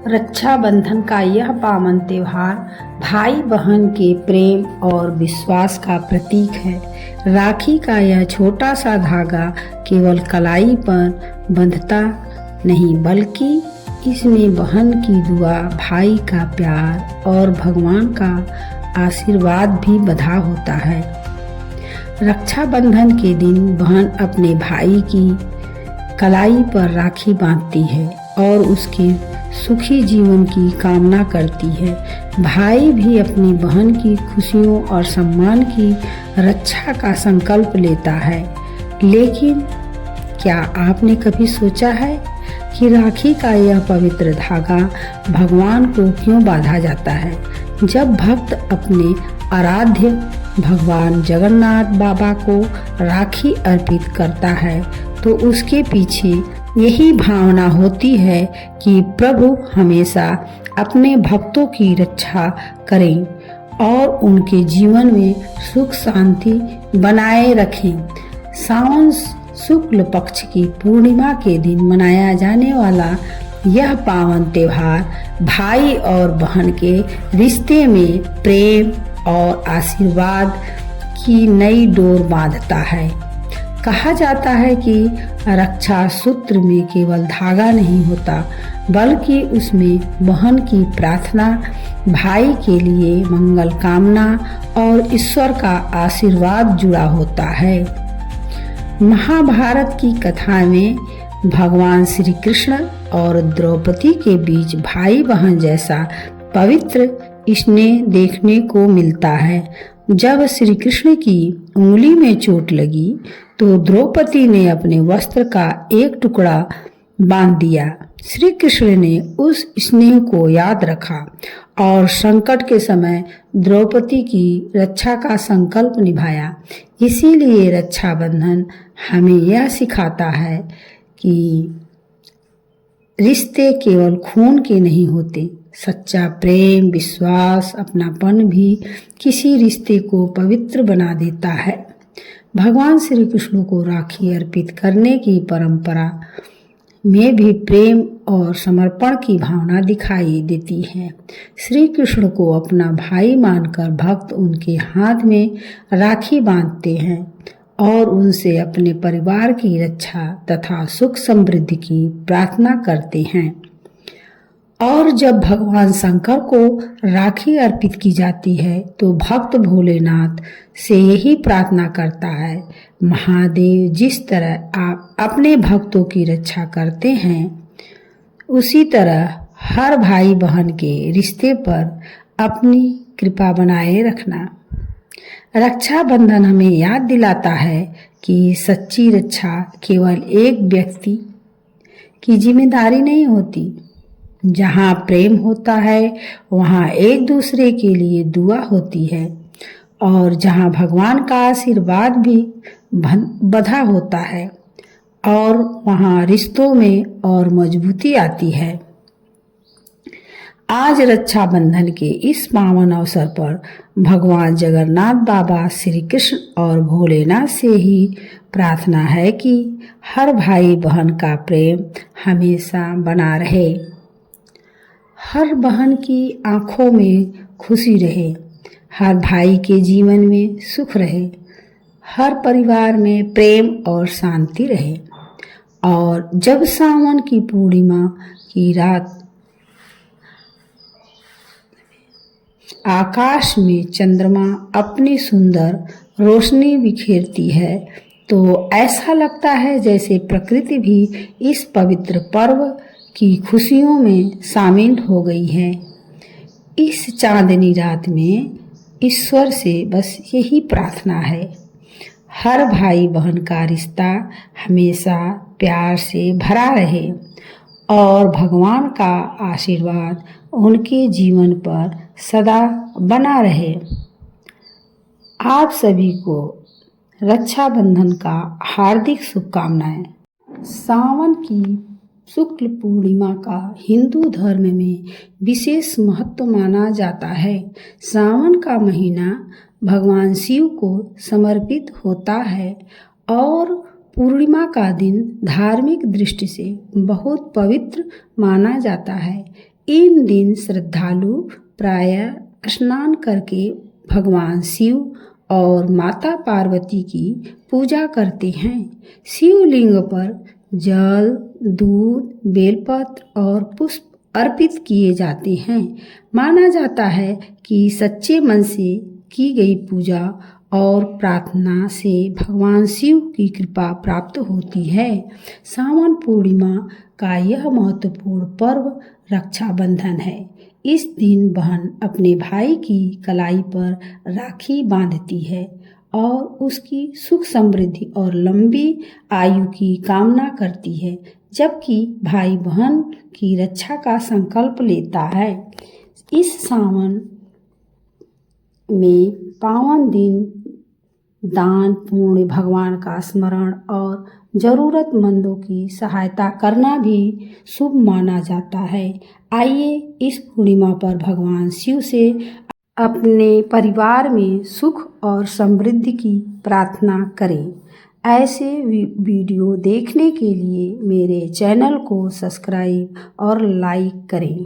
रक्षाबंधन का यह पावन त्योहार भाई बहन के प्रेम और विश्वास का प्रतीक है। राखी का यह छोटा सा धागा केवल कलाई पर बंधता नहीं बल्कि इसमें बहन की दुआ, भाई का प्यार और भगवान का आशीर्वाद भी बंधा होता है। रक्षाबंधन के दिन बहन अपने भाई की कलाई पर राखी बांधती है और उसके सुखी जीवन की कामना करती है। भाई भी अपनी बहन की खुशियों और सम्मान की रक्षा का संकल्प लेता है। लेकिन क्या आपने कभी सोचा है कि राखी का यह पवित्र धागा भगवान को क्यों बांधा जाता है? जब भक्त अपने आराध्य भगवान जगन्नाथ बाबा को राखी अर्पित करता है तो उसके पीछे यही भावना होती है कि प्रभु हमेशा अपने भक्तों की रक्षा करें और उनके जीवन में सुख शांति बनाए रखें। सावन शुक्ल पक्ष की पूर्णिमा के दिन मनाया जाने वाला यह पावन त्योहार भाई और बहन के रिश्ते में प्रेम और आशीर्वाद की नई डोर बांधता है। कहा जाता है कि रक्षा सूत्र में केवल धागा नहीं होता बल्कि उसमें बहन की प्रार्थना, भाई के लिए मंगल कामना और ईश्वर का आशीर्वाद जुड़ा होता है। महाभारत की कथा में भगवान श्री कृष्ण और द्रौपदी के बीच भाई बहन जैसा पवित्र स्नेह देखने को मिलता है। जब श्री कृष्ण की उंगली में चोट लगी तो द्रौपदी ने अपने वस्त्र का एक टुकड़ा बांध दिया। श्री कृष्ण ने उस स्नेह को याद रखा और संकट के समय द्रौपदी की रक्षा का संकल्प निभाया। इसीलिए रक्षाबंधन हमें यह सिखाता है कि रिश्ते केवल खून के नहीं होते। सच्चा प्रेम, विश्वास, अपनापन भी किसी रिश्ते को पवित्र बना देता है। भगवान श्री कृष्ण को राखी अर्पित करने की परंपरा में भी प्रेम और समर्पण की भावना दिखाई देती है। श्री कृष्ण को अपना भाई मानकर भक्त उनके हाथ में राखी बांधते हैं और उनसे अपने परिवार की रक्षा तथा सुख समृद्धि की प्रार्थना करते हैं। और जब भगवान शंकर को राखी अर्पित की जाती है तो भक्त भोलेनाथ से यही प्रार्थना करता है, महादेव जिस तरह आप अपने भक्तों की रक्षा करते हैं उसी तरह हर भाई बहन के रिश्ते पर अपनी कृपा बनाए रखना। रक्षाबंधन हमें याद दिलाता है कि सच्ची रक्षा केवल एक व्यक्ति की जिम्मेदारी नहीं होती। जहाँ प्रेम होता है वहाँ एक दूसरे के लिए दुआ होती है और जहाँ भगवान का आशीर्वाद भी बंधा होता है और वहाँ रिश्तों में और मजबूती आती है। आज रक्षाबंधन के इस पावन अवसर पर भगवान जगन्नाथ बाबा, श्री कृष्ण और भोलेनाथ से ही प्रार्थना है कि हर भाई बहन का प्रेम हमेशा बना रहे, हर बहन की आंखों में खुशी रहे, हर भाई के जीवन में सुख रहे, हर परिवार में प्रेम और शांति रहे। और जब सावन की पूर्णिमा की रात आकाश में चंद्रमा अपनी सुंदर रोशनी बिखेरती है तो ऐसा लगता है जैसे प्रकृति भी इस पवित्र पर्व की खुशियों में शामिल हो गई है। इस चांदनी रात में ईश्वर से बस यही प्रार्थना है, हर भाई बहन का रिश्ता हमेशा प्यार से भरा रहे और भगवान का आशीर्वाद उनके जीवन पर सदा बना रहे। आप सभी को रक्षाबंधन का हार्दिक शुभकामनाएं। सावन की शुक्ल पूर्णिमा का हिंदू धर्म में विशेष महत्व माना जाता है। सावन का महीना भगवान शिव को समर्पित होता है और पूर्णिमा का दिन धार्मिक दृष्टि से बहुत पवित्र माना जाता है। इन दिन श्रद्धालु प्रायः स्नान करके भगवान शिव और माता पार्वती की पूजा करते हैं। शिवलिंग पर जल, दूध, बेलपत्र और पुष्प अर्पित किए जाते हैं। माना जाता है कि सच्चे मन से की गई पूजा और प्रार्थना से भगवान शिव की कृपा प्राप्त होती है। सावन पूर्णिमा का यह महत्वपूर्ण पर्व रक्षाबंधन है। इस दिन बहन अपने भाई की कलाई पर राखी बांधती है और उसकी सुख समृद्धि और लंबी आयु की कामना करती है, जबकि भाई बहन की रक्षा का संकल्प लेता है। इस सावन में पावन दिन दान, पुण्य, भगवान का स्मरण और जरूरतमंदों की सहायता करना भी शुभ माना जाता है। आइए इस पूर्णिमा पर भगवान शिव से अपने परिवार में सुख और समृद्धि की प्रार्थना करें। ऐसे वीडियो देखने के लिए मेरे चैनल को सब्सक्राइब और लाइक करें।